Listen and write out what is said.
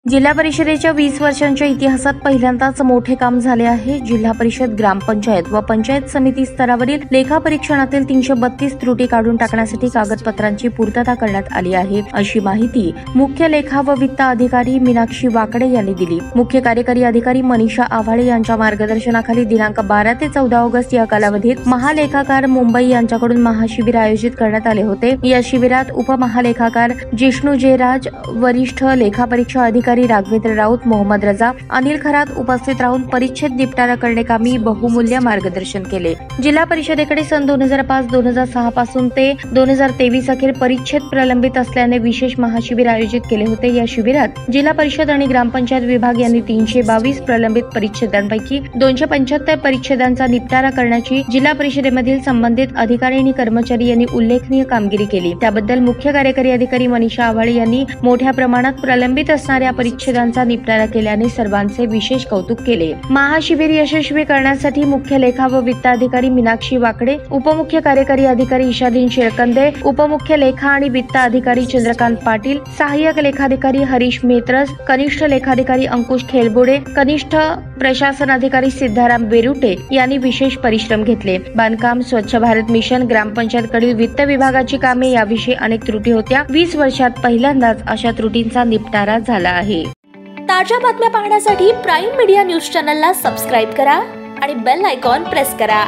जिल्हा परिषदेच्या 20 वर्षांच्या इतिहासात पहिल्यांदाच मोठे काम झाले आहे। जिल्हा परिषद, ग्रामपंचायत व पंचायत समिती स्तरावरील लेखापरीक्षणातील 332 त्रुटी काढून टाकण्यासाठी कागदपत्रांची पूर्तता करण्यात आली आहे, अशी माहिती मुख्य लेखा व वित्त अधिकारी मीनाक्षी वाकडे यांनी दिली। मुख्य कार्यकारी अधिकारी मनीषा आव्हाळे यांच्या मार्गदर्शनाखाली दिनांक 12 ते 14 ऑगस्ट या कालावधीत महालेखाकार मुंबई यांच्याकडून महाशिबिर आयोजित करण्यात आले होते। या शिबिरात उपमहालेखाकार जिष्णू जयराज, वरिष्ठ लेखापरीक्षा अधिकारी राघवेंद्र राऊत, मोहम्मद रजा, अनिल खरात उपस्थित राहून परिच्छेद निपटारा करण्याकामी बहुमूल्य मार्गदर्शन केले। जिल्हा परिषदेकडे सन 2005-2006 पासून ते 2023 अखेर परिच्छेद प्रलंबित असल्याने विशेष महाशिबिर आयोजित केले होते। या शिबिरात जिल्हा परिषद आणि ग्रामपंचायत विभाग यांनी 322 प्रलंबित परिच्छेदांपैकी 275 परिच्छेदांचा निपटारा करण्याची जिल्हा परिषदेमधील संबंधित अधिकारी आणि कर्मचारी यांनी उल्लेखनीय कामगिरी केली। त्याबद्दल मुख्य कार्यकारी अधिकारी मनीषा आव्हाळे यांनी मोठ्या प्रमाणात प्रलंबित असणाऱ्या परिच्छेदांचा निपटारा केल्याने सर्वांचे विशेष कौतुक केले। महाशिबिर यशस्वी करण्यासाठी मुख्य लेखा व वित्त अधिकारी मीनाक्षी वाकडे, उपमुख्य कार्यकारी अधिकारी ईशादीन शिरकंदे, उपमुख्य लेखा आणि वित्त अधिकारी चंद्रकांत पाटील, सहाय्यक लेखाधिकारी हरीश मेत्रस, कनिष्ठ लेखाधिकारी अंकुश खेलबोडे, कनिष्ठ प्रशासन अधिकारी सिद्धाराम बेरुटे यांनी विशेष परिश्रम घेतले। बांधकाम, स्वच्छ भारत मिशन, ग्रामपंचायतकडील वित्त विभागाची कामे याविषयी अनेक त्रुटी होत्या। 20 वर्षात पहिल्यांदाच अशा त्रुटींचा निपटारा झाला आहे। ताज्या बातम्या पाहण्यासाठी प्राईम मीडिया न्यूज चॅनलला सबस्क्राईब करा आणि बेल आयकॉन प्रेस करा।